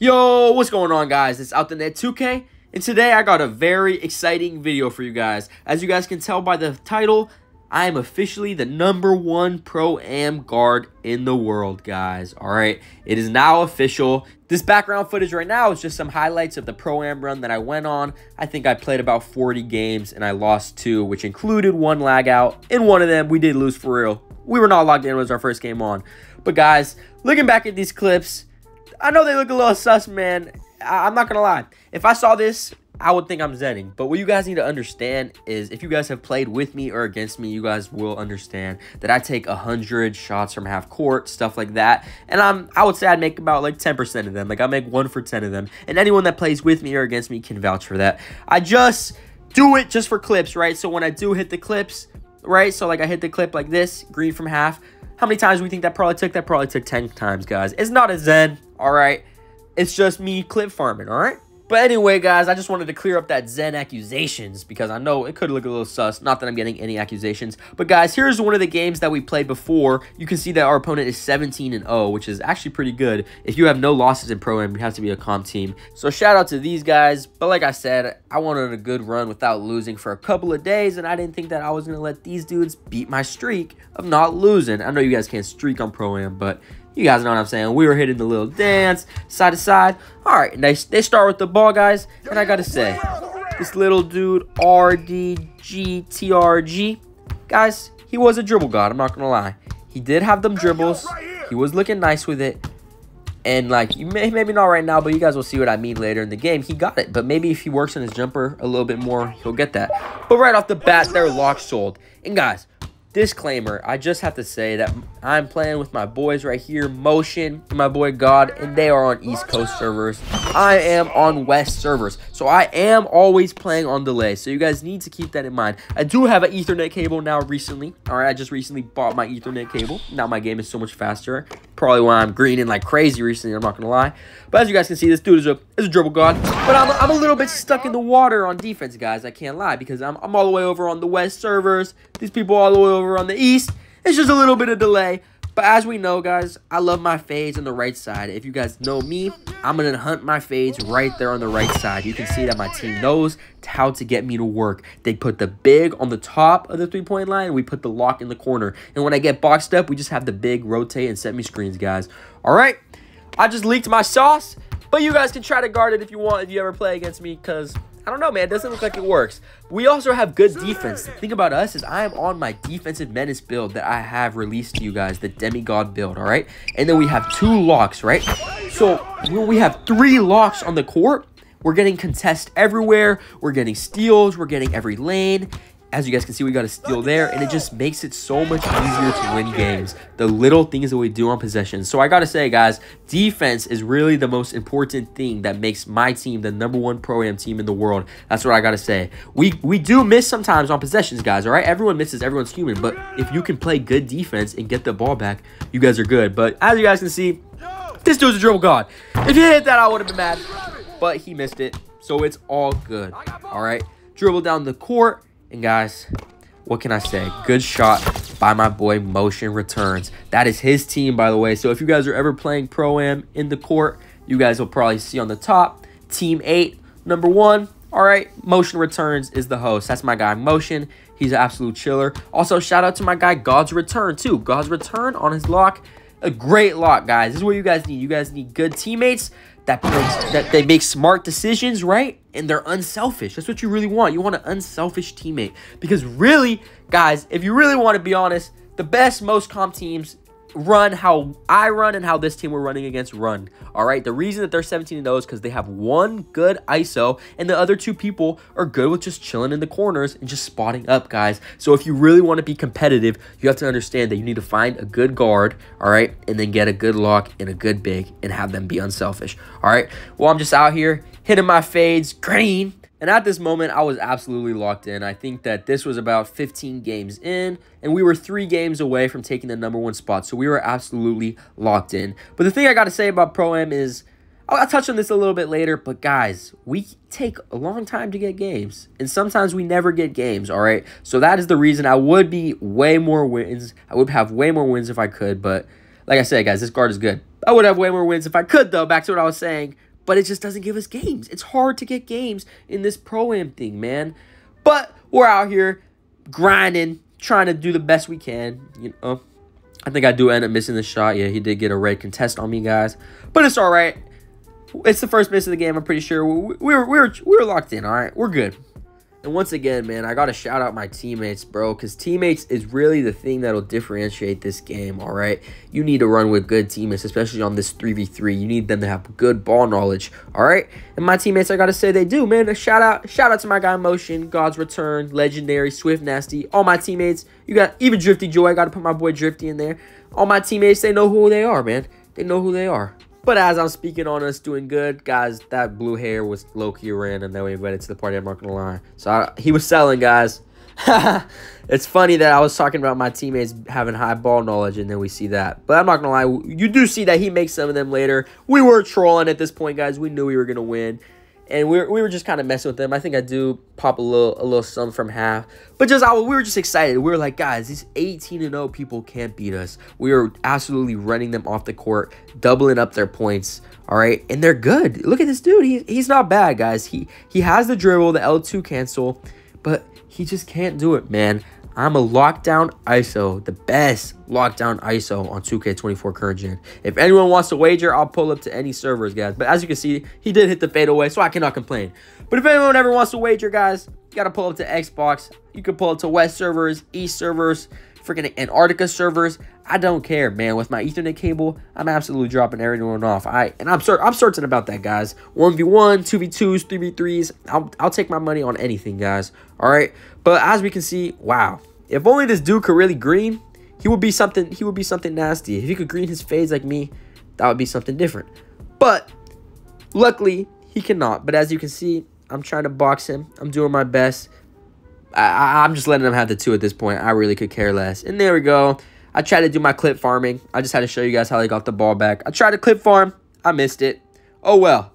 Yo, what's going on, guys? It's Outdanet 2K, and today I got a very exciting video for you guys. As you guys can tell by the title, I am officially the #1 Pro-Am guard in the world, guys. Alright, it is now official. This background footage right now is just some highlights of the Pro-Am run that I went on. I think I played about 40 games, and I lost 2, which included 1 lag out. In one of them, we did lose for real. We were not logged in, it was our first game on. But guys, looking back at these clips, I know they look a little sus, man. I'm not gonna lie. If I saw this, I would think I'm zenning. But what you guys need to understand is if you guys have played with me or against me, you guys will understand that I take 100 shots from half court, stuff like that. And I would say I'd make about like 10% of them. Like I make 1 for 10 of them. And anyone that plays with me or against me can vouch for that. I just do it just for clips, right? So when I do hit the clips, right? So like I hit the clip like this, green from half. How many times do we think that probably took? That probably took 10 times, guys. It's not a zen, all right? It's just me clip farming, all right? But anyway, guys, I just wanted to clear up that zen accusations because I know it could look a little sus. Not that I'm getting any accusations. But, guys, here's one of the games that we played before. You can see that our opponent is 17-0, which is actually pretty good. If you have no losses in Pro-Am, you have to be a comp team. So, shout out to these guys. But like I said, I wanted a good run without losing for a couple of days, and I didn't think that I was going to let these dudes beat my streak of not losing. I know you guys can't streak on Pro-Am, but you guys know what I'm saying. We were hitting the little dance, side to side. All right, and they start with the ball, guys. And I got to say, this little dude, RDGTRG, guys, he was a dribble god. I'm not going to lie. He did have them dribbles. He was looking nice with it. And, like, maybe not right now, but you guys will see what I mean later in the game. He got it. But maybe if he works on his jumper a little bit more, he'll get that. But right off the bat, they're lock sold. And, guys, disclaimer, I just have to say that I'm playing with my boys right here, Motion and my boy God, and they are on East Coast servers. I am on West servers, so I am always playing on delay, so you guys need to keep that in mind. I do have an Ethernet cable now recently. All right, I just recently bought my Ethernet cable. Now my game is so much faster. Probably why I'm greening like crazy recently, I'm not gonna lie. But as you guys can see, this dude is a dribble god. But I'm a little bit stuck in the water on defense, guys. I can't lie, because I'm all the way over on the West servers. These people all the way over on the East. It's just a little bit of delay. But as we know, guys, I love my fades on the right side. If you guys know me, I'm going to hunt my fades right there on the right side. You can see that my team knows how to get me to work. They put the big on the top of the three-point line, and we put the lock in the corner. And when I get boxed up, we just have the big rotate and set me screens, guys. All right? I just leaked my sauce, but you guys can try to guard it if you want, if you ever play against me, because I don't know, man. It doesn't look like it works. We also have good defense. The thing about us is I am on my defensive menace build that I have released to you guys, the demigod build, all right? And then we have 2 locks, right? So when we have 3 locks on the court, we're getting contest everywhere. We're getting steals. We're getting every lane. As you guys can see, we got a steal there, and it just makes it so much easier to win games. The little things that we do on possessions. So I got to say, guys, defense is really the most important thing that makes my team the #1 Pro-Am team in the world. That's what I got to say. We do miss sometimes on possessions, guys, all right? Everyone misses. Everyone's human. But if you can play good defense and get the ball back, you guys are good. But as you guys can see, this dude's a dribble god. If he hit that, I would have been mad. But he missed it, so it's all good, all right? Dribble down the court. And guys, what can I say? Good shot by my boy Motion Returns. That is his team, by the way. So if you guys are ever playing Pro-Am in the court, you guys will probably see on the top, Team 8, #1. All right, Motion Returns is the host. That's my guy, Motion. He's an absolute chiller. Also, shout out to my guy, God's Return, too. God's Return on his lock. A great lock, guys. This is what you guys need. You guys need good teammates that they make smart decisions, right? And they're unselfish. That's what you really want. You want an unselfish teammate. Because really, guys, if you really want to be honest, the best, most comp teams run how I run and how this team we're running against run. All right, the reason that they're 17-0 is because they have 1 good ISO and the other 2 people are good with just chilling in the corners and just spotting up, guys. So if you really want to be competitive, you have to understand that you need to find a good guard, all right, and then get a good lock and a good big and have them be unselfish. All right, well, I'm just out here hitting my fades green. And at this moment, I was absolutely locked in. I think that this was about 15 games in, and we were 3 games away from taking the #1 spot. So we were absolutely locked in. But the thing I got to say about Pro-Am is, I'll touch on this a little bit later, but guys, we take a long time to get games. And sometimes we never get games, all right? So that is the reason I would be way more wins. I would have way more wins if I could, but like I said, guys, this guard is good. I would have way more wins if I could, though, back to what I was saying. but it just doesn't give us games. It's hard to get games in this Pro-Am thing, man. But we're out here grinding, trying to do the best we can, you know. I think I do end up missing the shot. Yeah, he did get a red contest on me, guys. But it's all right. It's the first miss of the game, I'm pretty sure. We were locked in, all right? We're good. And once again, man, I got to shout out my teammates, bro, because teammates is really the thing that'll differentiate this game, all right? You need to run with good teammates, especially on this 3v3. You need them to have good ball knowledge, all right? And my teammates, I got to say they do, man. A shout out to my guy Motion, God's Return, Legendary, Swift Nasty, all my teammates. You got even Drifty Joy. I got to put my boy Drifty in there. All my teammates, they know who they are, man. They know who they are. But as I'm speaking on us doing good, guys, that blue hair was low-key random that we invited to the party, I'm not going to lie. So he was selling, guys. It's funny that I was talking about my teammates having high ball knowledge, and then we see that. But I'm not going to lie, you do see that he makes some of them later. We were trolling at this point, guys. We knew we were going to win. And we were just kind of messing with them. I think I do pop a little sum from half. But we were just excited. We were like, guys, these 18-0 people can't beat us. We were absolutely running them off the court, doubling up their points. All right, and they're good. Look at this dude. He's not bad, guys. He has the dribble, the L2 cancel, but he just can't do it, man. I'm a lockdown ISO, the best lockdown ISO on 2K24 current gen. If anyone wants to wager, I'll pull up to any servers, guys. But as you can see, he did hit the fadeaway, so I cannot complain. But if anyone ever wants to wager, guys, you got to pull up to Xbox. You can pull up to West servers, East servers, freaking Antarctica servers. I don't care, man. With my Ethernet cable, I'm absolutely dropping everyone off. I'm certain about that, guys. 1v1, 2v2s, 3v3s. I'll take my money on anything, guys. All right. But as we can see, wow. If only this dude could really green, he would be something nasty. If he could green his fades like me, that would be something different. But luckily, he cannot. But as you can see, I'm trying to box him. I'm doing my best. I'm just letting him have the 2 at this point. I really could care less. And there we go. I tried to do my clip farming. I just had to show you guys how they got the ball back. I tried to clip farm. I missed it. Oh, well.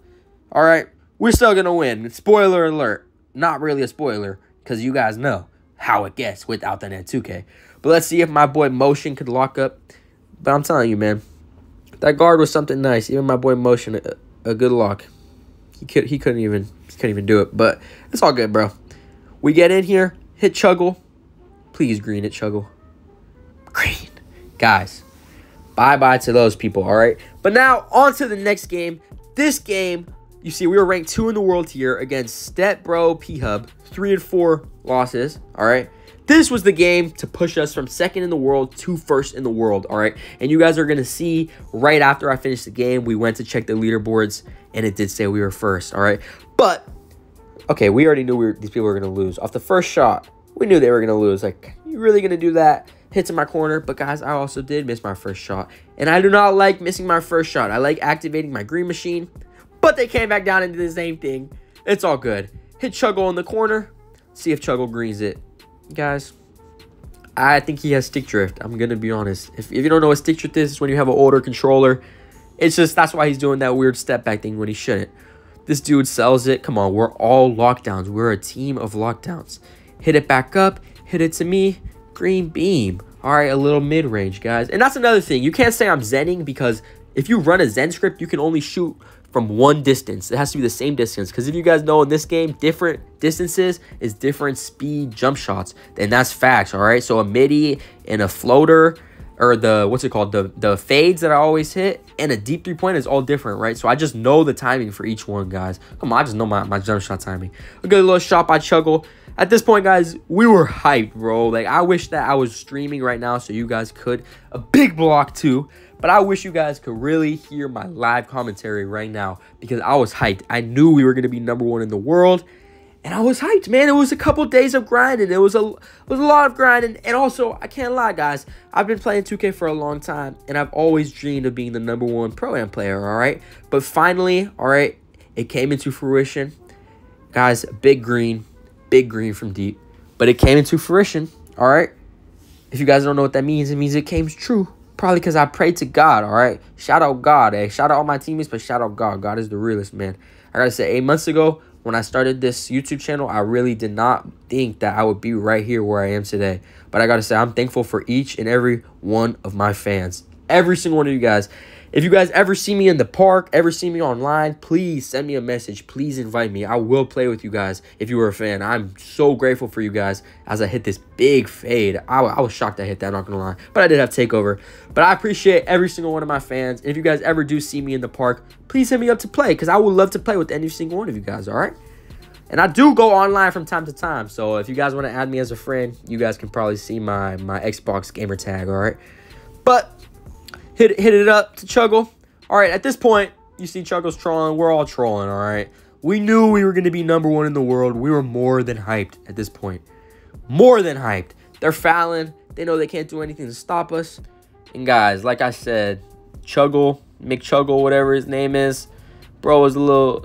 All right. We're still going to win. Spoiler alert. Not really a spoiler because you guys know how it gets with Outdanet 2K. But let's see if my boy Motion could lock up. But I'm telling you, man, that guard was something nice. Even my boy Motion, a good lock. He couldn't even do it. But it's all good, bro. We get in here, hit Chuggle. Please green it, Chuggle. Green. Guys, bye-bye to those people, all right? But now, on to the next game. This game, you see, we were ranked 2 in the world here against Step Bro P-Hub. 3 and 4 losses, all right? This was the game to push us from 2nd in the world to 1st in the world, all right? And you guys are going to see right after I finished the game, we went to check the leaderboards, and it did say we were 1st, all right? But okay, we already knew these people were going to lose. Off the first shot, we knew they were going to lose. Like, you really going to do that? Hits in my corner. But, guys, I also did miss my first shot. And I do not like missing my first shot. I like activating my green machine. But they came back down into the same thing. It's all good. Hit Chuggle in the corner. See if Chuggle greens it. Guys, I think he has stick drift. I'm going to be honest. If you don't know what stick drift is, it's when you have an older controller. It's just, that's why he's doing that weird step back thing when he shouldn't. This dude sells it. Come on, we're all lockdowns. We're a team of lockdowns. Hit it back up. Hit it to me. Green beam. All right, a little mid-range, guys. And that's another thing. You can't say I'm zenning because if you run a zen script, you can only shoot from one distance. It has to be the same distance. Because if you guys know in this game, different distances is different speed jump shots. And that's facts, all right? So a midi and a floater, or the, what's it called, the fades that I always hit, and a deep three-point is all different, right? So I just know the timing for each one, guys. Come on, I just know my jump shot timing. A good little shot by Chuggle. At this point, guys, we were hyped, bro. Like, I wish that I was streaming right now so you guys could. A big block, too. But I wish you guys could really hear my live commentary right now because I was hyped. I knew we were going to be #1 in the world. And I was hyped, man. It was a couple days of grinding. It was a lot of grinding. And also, I can't lie, guys. I've been playing 2K for a long time, and I've always dreamed of being the #1 Pro-Am player, all right? But finally, all right, it came into fruition. Guys, big green from deep. But it came into fruition, all right? If you guys don't know what that means, it means it came true. Probably because I prayed to God, all right? Shout out God, eh? Shout out all my teammates, but shout out God. God is the realest, man. I got to say, 8 months ago, when I started this YouTube channel, I really did not think that I would be right here where I am today. But I got to say, I'm thankful for each and every one of my fans. Every single one of you guys. If you guys ever see me in the park, ever see me online, please send me a message. Please invite me. I will play with you guys if you were a fan. I'm so grateful for you guys as I hit this big fade. I was shocked I hit that, not going to lie. But I did have takeover. But I appreciate every single one of my fans. And if you guys ever do see me in the park, please hit me up to play because I would love to play with any single one of you guys, all right? And I do go online from time to time. So if you guys want to add me as a friend, you guys can probably see my Xbox gamer tag, all right? But hit it up to Chuggle. All right, at this point, you see Chuggle's trolling. We're all trolling, all right? We knew we were going to be #1 in the world. We were more than hyped at this point. More than hyped. They're fouling. They know they can't do anything to stop us. And guys, like I said, Chuggle, McChuggle, whatever his name is, bro was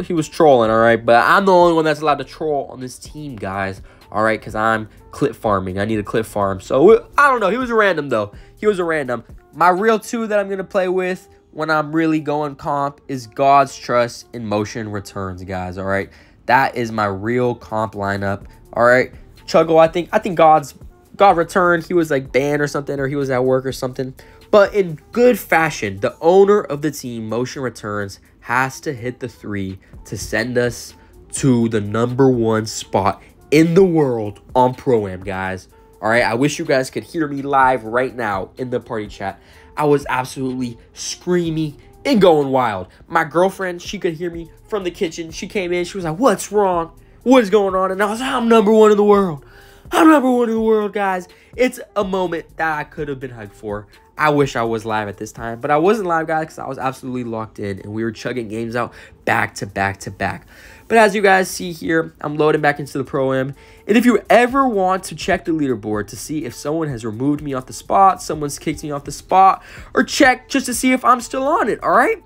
he was trolling, all right? But I'm the only one that's allowed to troll on this team, guys, all right? Because I'm clip farming. I need a clip farm. So, I don't know. He was a random, though. He was a random. My real 2 that I'm going to play with when I'm really going comp is God's Trust and Motion Returns, guys, all right? That is my real comp lineup, all right? Chuggle, I think God returned. He was, like, banned or something, or he was at work or something. But in good fashion, the owner of the team, Motion Returns, has to hit the 3 to send us to the #1 spot in the world on Pro-Am, guys. All right, I wish you guys could hear me live right now in the party chat. I was absolutely screaming and going wild. My girlfriend, she could hear me from the kitchen. She came in. She was like, what's wrong? What is going on? And I was like, I'm #1 in the world. I'm #1 in the world, guys. It's a moment that I could have been hyped for. I wish I was live at this time, but I wasn't live, guys, because I was absolutely locked in, and we were chugging games out back to back to back. But as you guys see here, I'm loading back into the Pro-Am, and if you ever want to check the leaderboard to see if someone has removed me off the spot, someone's kicked me off the spot, or check just to see if I'm still on it, all right?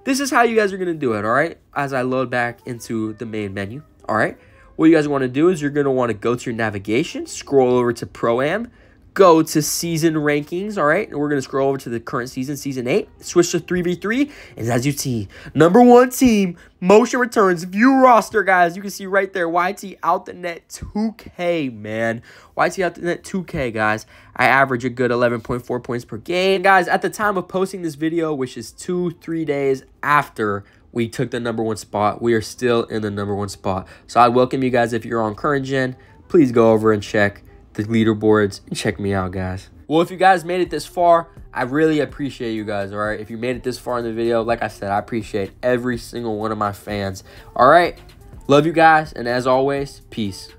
This is how you guys are going to do it, all right? As I load back into the main menu, all right? What you guys want to do is you're going to want to go to your navigation, scroll over to Pro-Am, go to season rankings, all right? And we're going to scroll over to the current season, season 8, switch to 3v3, and as you see, #1 team, Motion Returns, view roster, guys. You can see right there, YT Outdanet 2k, man. YT Outdanet 2k, guys. I average a good 11.4 points per game. Guys, at the time of posting this video, which is 2-3 days after we took the #1 spot, we are still in the #1 spot. So I welcome you guys, if you're on current gen, please go over and check the leaderboards and check me out, guys. Well, if you guys made it this far, I really appreciate you guys, all right? If you made it this far in the video, like I said, I appreciate every single one of my fans, all right? Love you guys, and as always, peace.